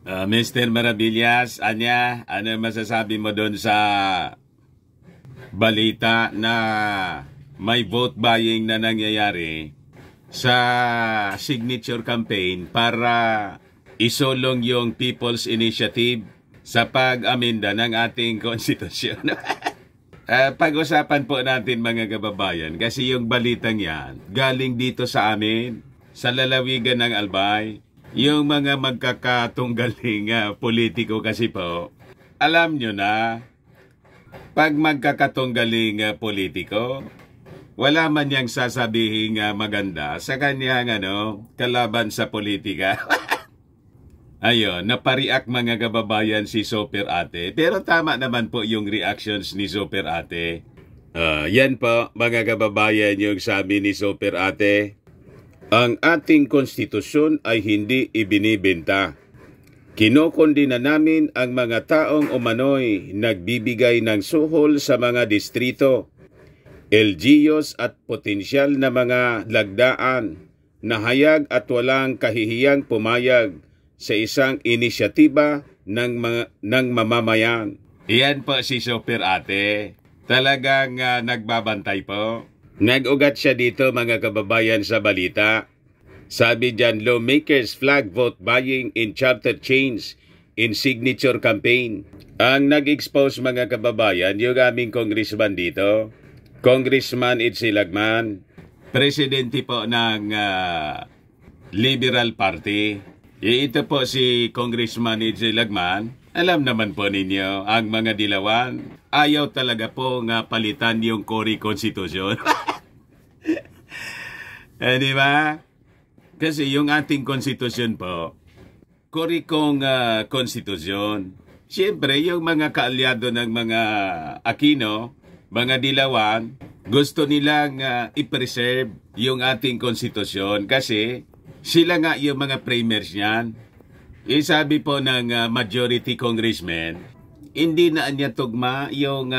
Mr. Maravillas, ano masasabi mo doon sa balita na may vote buying na nangyayari sa signature campaign para isulong yung People's Initiative sa pag-amenda ng ating konstitusyon? Pag-usapan po natin mga kababayan kasi yung balitang yan galing dito sa amin, sa lalawigan ng Albay. Yung mga magkakatunggaling politiko kasi po, alam nyo na, pag magkakatunggaling politiko, wala man niyang sasabihin maganda sa kanyang kalaban sa politika. Ayun, napariak mga kababayan si Super Ate. Pero tama naman po yung reactions ni Super Ate. Yan po mga kababayan yung sabi ni Super Ate. Ang ating konstitusyon ay hindi ibinibenta. Kinokondina namin ang mga taong umano'y nagbibigay ng suhol sa mga distrito, LGUs at potensyal na mga lagdaan na hayag at walang kahihiyang pumayag sa isang inisyatiba ng mamamayan. Iyan po si Super Ate. Talagang nagbabantay po. Nag-ugat siya dito mga kababayan sa balita. Sabi dyan, lawmakers flag vote buying in charter change in signature campaign. Ang nag-expose mga kababayan, yung aming congressman dito, Congressman Itzy Lagman, presidente po ng Liberal Party. Ito po si Congressman Itzy Lagman. Alam naman po ninyo, ang mga dilawan, ayaw talaga po palitan yung Cory Constitution. Di ba? Kasi yung ating konstitusyon po, Cory kong konstitusyon. Siyempre, yung mga kaalyado ng mga Aquino, mga dilawan, gusto nilang i-preserve yung ating konstitusyon kasi sila nga yung mga framers niyan. Sabi po ng majority congressman, hindi na niya tugma yung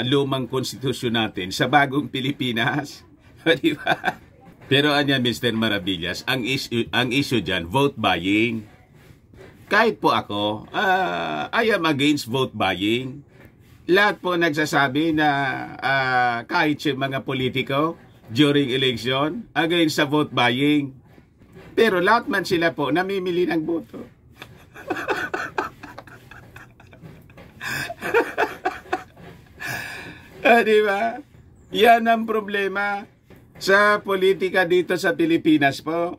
lumang konstitusyon natin sa bagong Pilipinas. Di ba? Pero Mr. Maravillas, ang issue dyan, vote buying. Kahit po ako, I am against vote buying. Lahat po nagsasabi na kahit yung mga politiko during election, against sa vote buying. Pero lahat man sila po namimili ng boto. Di ba? Yan ang problema sa politika dito sa Pilipinas po.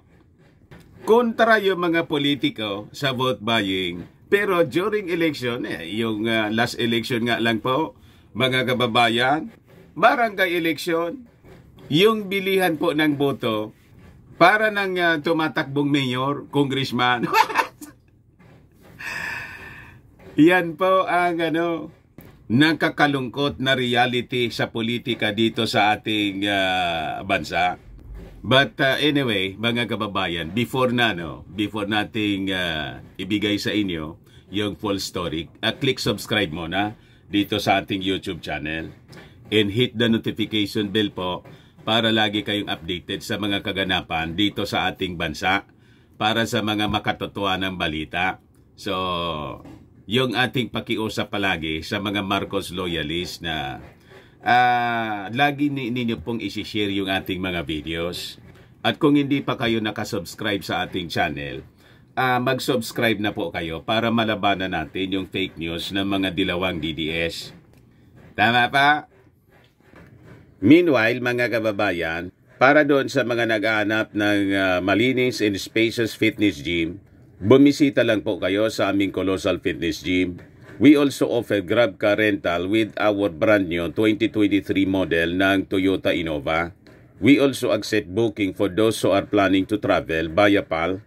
Kontra yung mga politiko sa vote buying. Pero during election, yung last election nga lang po, mga kababayan, barangay election, yung bilihan po ng boto para ng tumatakbong mayor, congressman. Yan po ang nakakalungkot na reality sa politika dito sa ating bansa. But anyway, mga kababayan, before nating ibigay sa inyo yung full story, click subscribe muna dito sa ating YouTube channel and hit the notification bell po para lagi kayong updated sa mga kaganapan dito sa ating bansa para sa mga makatotohanang balita. So, yung ating pakiusap palagi sa mga Marcos loyalists na lagi ninyo pong isi-share yung ating mga videos. At kung hindi pa kayo nakasubscribe sa ating channel, mag-subscribe na po kayo para malabanan natin yung fake news ng mga dilawang DDS. Tama pa? Meanwhile, mga kababayan, para doon sa mga nag-aanap ng malinis and spacious fitness gym, bumisita lang po kayo sa aming Colossal Fitness Gym. We also offer Grab car rental with our brand new 2023 model ng Toyota Innova. We also accept booking for those who are planning to travel via PAL,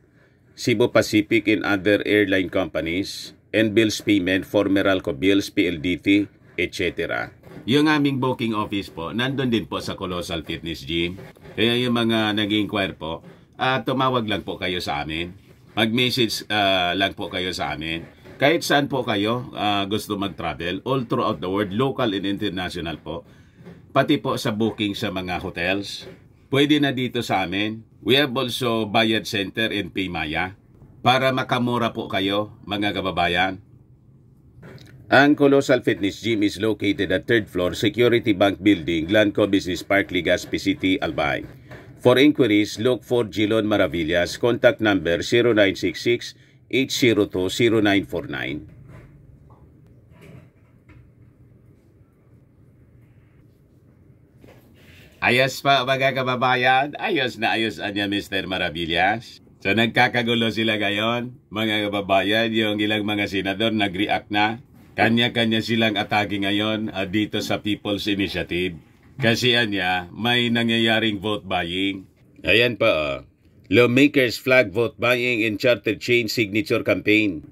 Cebu Pacific and other airline companies, and bills payment for Meralco Bills, PLDT, etc. Yung aming booking office po, nandun din po sa Colossal Fitness Gym. Kaya yung mga nag-inquire po, tumawag lang po kayo sa amin. Mag-message lang po kayo sa amin. Kahit saan po kayo gusto mag-travel, all throughout the world, local and international po. Pati po sa booking sa mga hotels. Pwede na dito sa amin. We have also Bayad Center in Paymaya. para makamura po kayo, mga kababayan. Ang Colossal Fitness Gym is located at 3rd floor, Security Bank Building, Glanco Business Park, Legazpi City, Albay. For inquiries, look for Gilon Maravillas. Contact number 0966-802-0949. Ayos pa mga kababayan. Ayos na ayos anya Mr. Maravillas. So nagkakagulo sila ngayon, mga kababayan, yung ilang mga senador nag-react na. Kanya-kanya silang atake ngayon dito sa People's Initiative. Kasi anya, may nangyayaring vote buying. Ayan pa Lawmakers flag vote buying in charter change signature campaign.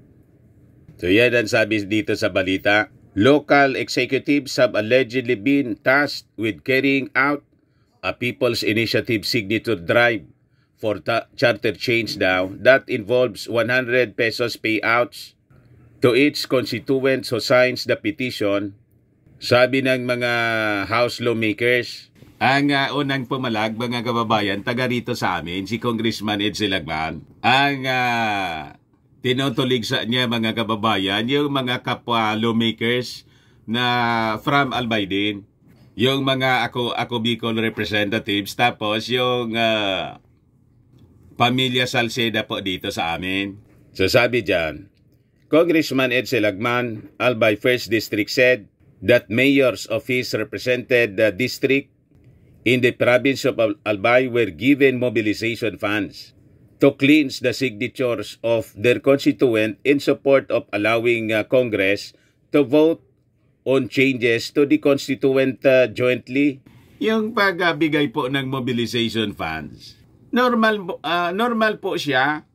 So yan ang sabi dito sa balita. Local executives have allegedly been tasked with carrying out a People's Initiative signature drive for charter change daw that involves 100 pesos payouts to each constituent who signs the petition, sabi ng mga House lawmakers. Ang unang pumalag, mga kababayan, taga rito sa amin, si Congressman Ed Silagman, ang tinutulig sa niya, mga kababayan, yung mga kapwa lawmakers na from Albay din, yung mga ako Bicol representatives, tapos yung Pamilya Salceda po dito sa amin. So sabi dyan, Congressman Ed Silagman, Albay 1st District said that mayors of his represented the district in the province of Albay were given mobilization funds to cleanse the signatures of their constituent in support of allowing Congress to vote on changes to the constituent jointly. Yung pagbigay po ng mobilization funds, normal po siya.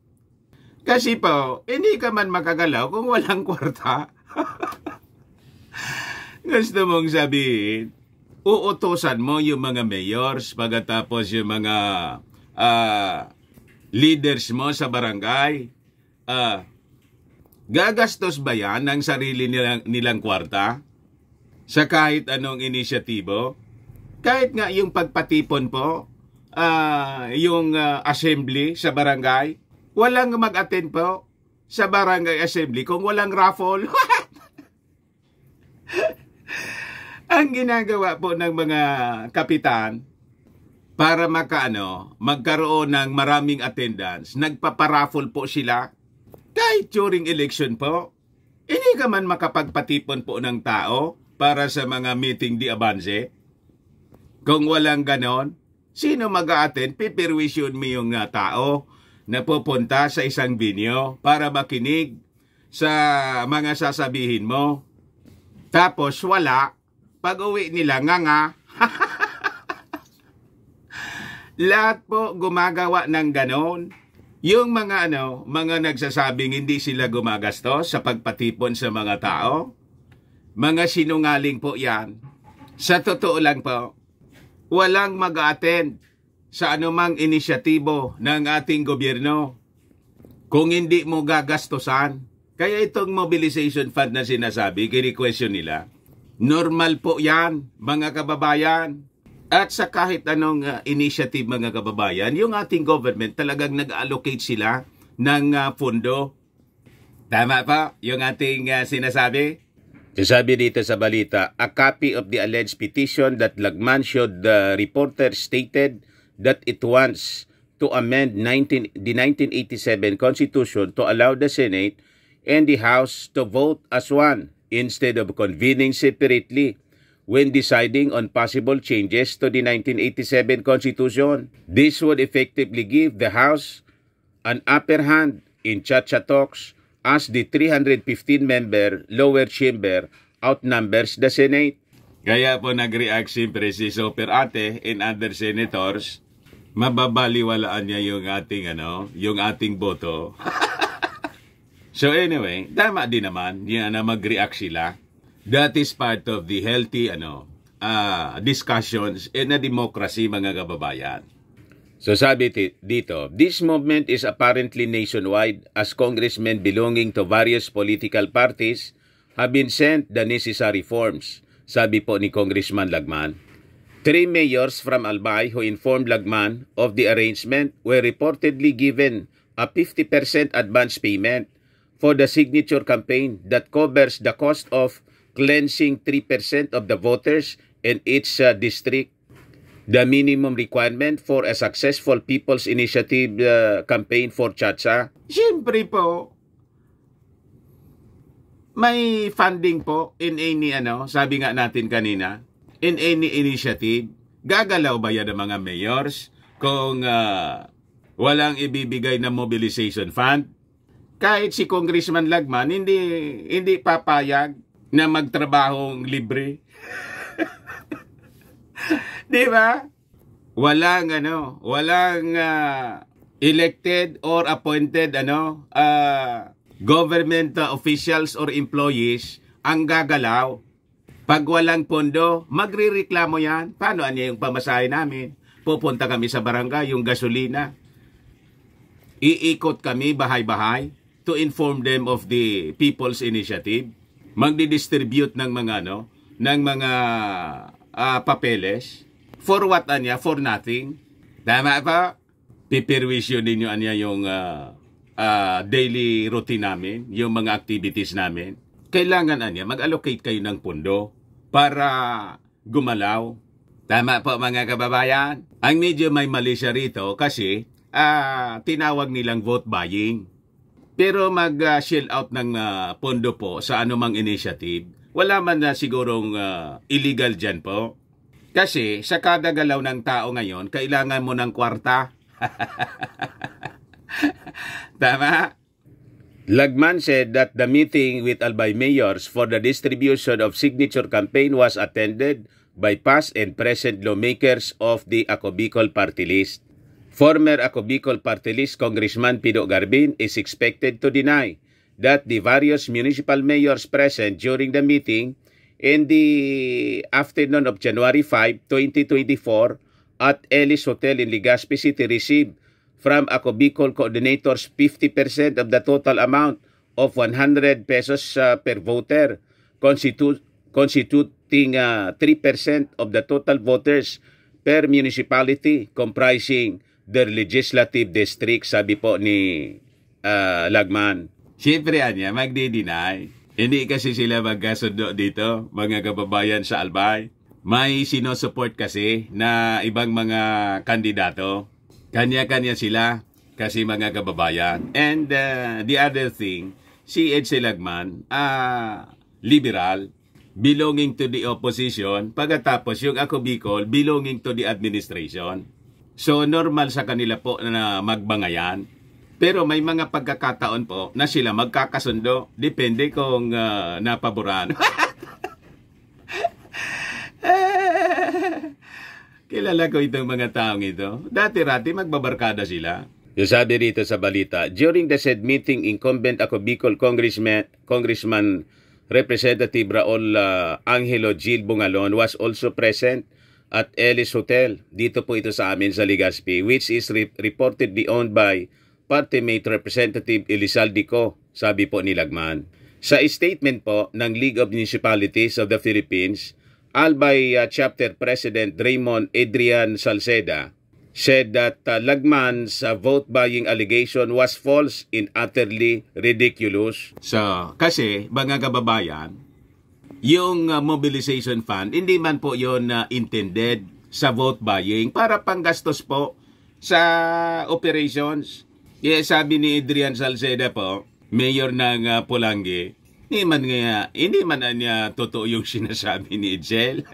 Kasi po, hindi ka man makagalaw kung walang kwarta. Gusto mong sabihin, uutusan mo yung mga mayors, pagkatapos yung mga leaders mo sa barangay. Gagastos ba yan ng sarili nilang kwarta sa kahit anong inisyatibo? Kahit nga yung pagpatipon po, yung assembly sa barangay, walang mag-attend po sa barangay assembly kung walang raffle. Ang ginagawa po ng mga kapitan para magkaroon ng maraming attendance, nagpaparaffle po sila kahit during election po. Hindi ka man makapagpatipon po ng tao para sa mga meeting di avance. Kung walang ganon, sino mag-a-attend? Pipirwisyon mo yung tao na pupunta sa isang venue para makinig sa mga sasabihin mo. Tapos wala, pag-uwi nila nga. Lahat po gumagawa ng ganon. Yung mga mga nagsasabing hindi sila gumagastos sa pagpatipon sa mga tao, mga sinungaling po yan. Sa totoo lang po, walang mag-attend sa anumang inisyatibo ng ating gobyerno kung hindi mo gagastosan. Kaya itong mobilization fund na sinasabi, kini-question nila, normal po yan, mga kababayan. At sa kahit anong initiative, mga kababayan, yung ating government talagang nag-allocate sila ng pondo. Tama pa yung ating sinasabi? Sabi dito sa balita, a copy of the alleged petition that Lagman showed the reporter stated that it wants to amend the 1987 Constitution to allow the Senate and the House to vote as one instead of convening separately when deciding on possible changes to the 1987 Constitution. This would effectively give the House an upper hand in Chacha talks as the 315-member lower chamber outnumbers the Senate. Kaya po nag-react siyempre si Super Ate and other senators, mababaliwalaan niya yung ating boto. So anyway, tama din naman yan na mag-react sila. That is part of the healthy discussions in a democracy, mga kababayan. So sabi dito, this movement is apparently nationwide as congressmen belonging to various political parties have been sent the necessary forms, sabi po ni Congressman Lagman. 3 mayors from Albay who informed Lagman of the arrangement were reportedly given a 50% advance payment for the signature campaign that covers the cost of cleansing 3% of the voters in each district. The minimum requirement for a successful People's Initiative campaign for Chacha. Siyempre po, may funding po in any sabi nga natin kanina, in any initiative. Gagalaw ba yan ng mga mayors kung walang ibibigay na mobilization fund? Kahit si Congressman Lagman, hindi papayag na magtrabahong libre. Di ba? Walang elected or appointed government officials or employees ang gagalaw. Pag walang pondo, magrereklamo yan. Paano niya yung pamasahe namin? Pupunta kami sa barangay, yung gasolina. Iikot kami bahay-bahay to inform them of the People's Initiative. Magdi-distribute ng mga papeles. For what For nothing. Tama pa? Pipirwisyo ninyo yung daily routine namin, yung mga activities namin. Kailangan mag-allocate kayo ng pondo para gumalaw. Tama po mga kababayan? Ang medyo may mali siya rito kasi tinawag nilang vote buying. Pero mag-shell out ng pondo po sa anumang initiative, wala man na sigurong illegal dyan po. Kasi sa kada galaw ng tao ngayon, kailangan mo ng kwarta. Tama? Lagman said that the meeting with Albay mayors for the distribution of signature campaign was attended by past and present lawmakers of the Ako Bicol Party List. Former Ako Bicol Party List Congressman Pido Garbin is expected to deny that the various municipal mayors present during the meeting in the afternoon of January 5, 2024 at Ellis Hotel in Legazpi City received from Ako Bicol coordinators 50% of the total amount of 100 pesos per voter, constituting 3% of the total voters per municipality comprising their legislative district, sabi po ni Lagman. Siyempre magdi-deny. Hindi kasi sila magkasundo dito, mga kababayan sa Albay. May sinusupport kasi na ibang mga kandidato. Kanya-kanya sila kasi mga kababayan. And the other thing, si Edsel Lagman, liberal, belonging to the opposition, pagkatapos yung Ako Bicol, belonging to the administration. So normal sa kanila po na magbangayan. Pero may mga pagkakataon po na sila magkakasundo. Depende kung napaboran. Kilala ko itong mga taong ito. Dati-rati magbabarkada sila. Yung sabi rito sa balita, during the said meeting, incumbent Ako Bicol Congressman Representative Raul Angelo Gil Bungalon was also present at Ellis Hotel. Dito po ito sa amin sa Legazpi, which is reportedly owned by Party Mate Representative Elizalde Co, sabi po ni Lagman. Sa statement po ng League of Municipalities of the Philippines, Albay Chapter President Raymond Adrian Salceda said that Lagman's vote-buying allegation was false and utterly ridiculous. So, kasi mga kababayan, yung mobilization fund, hindi man po yun intended sa vote-buying para panggastos po sa operations. Kaya sabi ni Adrian Salceda po, mayor ng Pulangi, hindi man niya totoo yung sinasabi ni Edsel.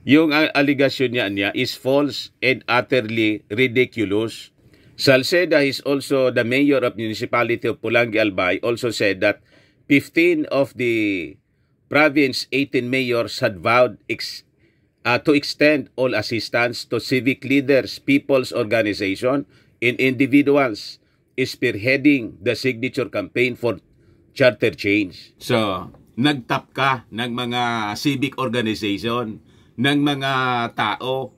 Yung allegation niya is false and utterly ridiculous. Salceda is also the mayor of municipality of Pulangi Albay, also said that 15 of the province 18 mayors had vowed to extend all assistance to civic leaders, people's organization, and individuals spearheading the signature campaign for charter change. So, nagtap ka ng mga civic organization, ng mga tao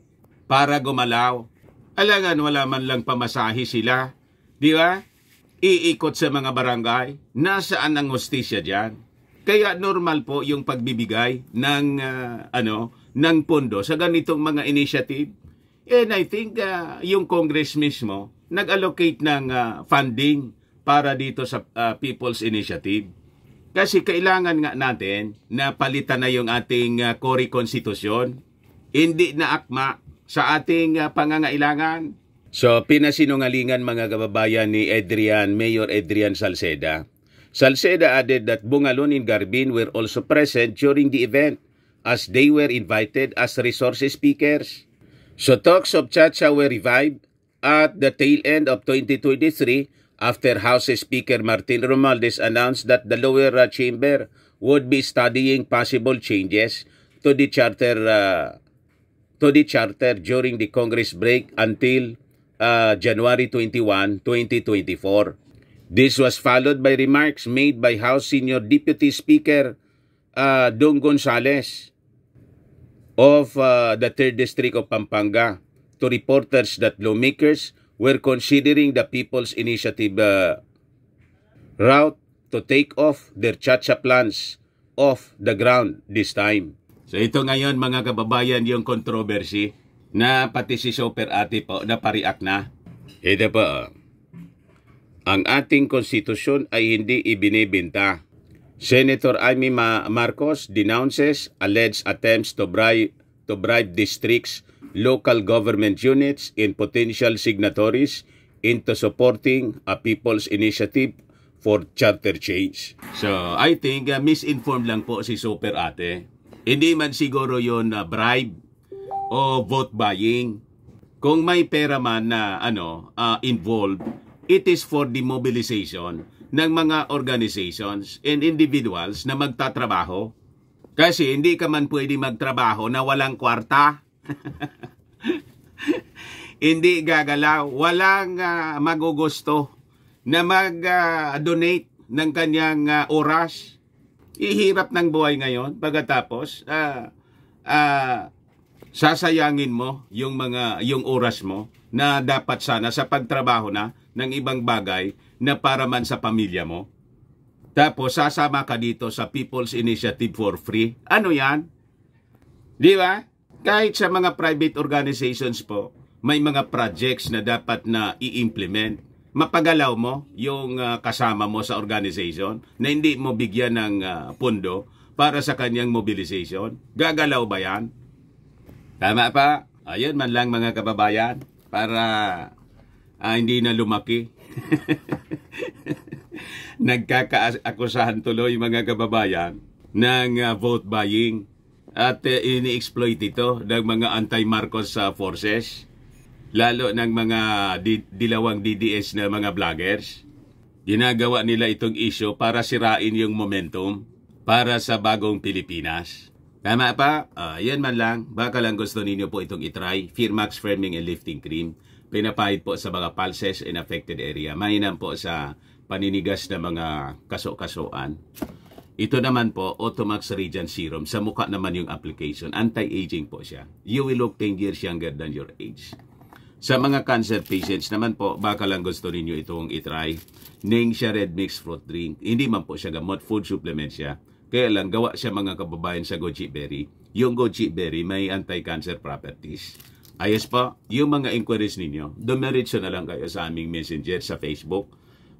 para gumalaw. Alangan wala man lang pamasahe sila. Di ba? Iikot sa mga barangay. Nasaan ang hustisya dyan? Kaya normal po yung pagbibigay ng ng pondo sa ganitong mga initiative. And I think yung Congress mismo nag-allocate ng funding para dito sa People's Initiative. Kasi kailangan nga natin na palitan na yung ating core konstitusyon. Hindi na akma sa ating pangangailangan. So, pinasinungalingan mga kababayan ni Mayor Adrian Salceda. Salceda added that Bungalon and Garbin were also present during the event as they were invited as resource speakers. So, talks of Chacha were revived at the tail end of 2023 after House Speaker Martin Romualdez announced that the lower chamber would be studying possible changes to the charter during the Congress break until January 21, 2024. This was followed by remarks made by House Senior Deputy Speaker Dong Gonzales of the 3rd District of Pampanga to reporters that lawmakers were considering the People's Initiative route to take off their chacha plans off the ground this time. So ito ngayon mga kababayan yung controversy na pati si Super Ate po na pariak na. Ito po, ang ating konstitusyon ay hindi ibinibenta. Senator Amy Marcos denounces alleged attempts to bribe districts, local government units, and potential signatories into supporting a people's initiative for charter change. So I think misinformed lang po si Super Ate. Hindi man siguro yun bribe o vote buying. Kung may pera man na involved, it is for the mobilization ng mga organizations and individuals na magtatrabaho. Kasi hindi ka man pwede magtrabaho na walang kwarta. Hindi gagalaw. Walang magugusto na mag-donate ng kanyang oras. Ihirap ng buhay ngayon. Pagkatapos, sasayangin mo yung oras mo na dapat sana sa pagtrabaho na ng ibang bagay na para man sa pamilya mo. Tapos sasama ka dito sa People's Initiative for free. Ano yan? Di ba? Kahit sa mga private organizations po, may mga projects na dapat na i-implement. Mapagalaw mo yung kasama mo sa organization na hindi mo bigyan ng pondo para sa kanyang mobilization. Gagalaw ba yan? Tama pa? Ayun man lang mga kababayan para hindi na lumaki. Nagkakaakusahan tuloy mga kababayan ng vote buying at ini-exploit ito ng mga anti-Marcos forces, lalo ng mga dilawang DDS na mga vloggers. Ginagawa nila itong issue para sirain yung momentum para sa bagong Pilipinas. Tama pa? Yan man lang. Baka lang gusto ninyo po itong itry. Firmax Firming and Lifting Cream. Pinapahid po sa mga pulses in affected area. Mainam po sa paninigas na mga kaso-kasuan. Ito naman po, Automax Radiant Serum. Sa mukha naman yung application. Anti-aging po siya. You will look 10 years younger than your age. Sa mga cancer patients naman po, baka lang gusto ninyo itong itry. Ning siya red mixed fruit drink. Hindi man po siya gamot, food supplement siya. Kaya lang, gawa siya mga kababayan sa goji berry. Yung goji berry may anti-cancer properties. Ayos po, yung mga inquiries ninyo, dumiretso na lang kayo sa aming messenger sa Facebook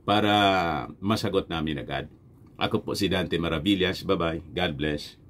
para masagot namin agad. Ako po si Dante Maravillas. Bye-bye. God bless.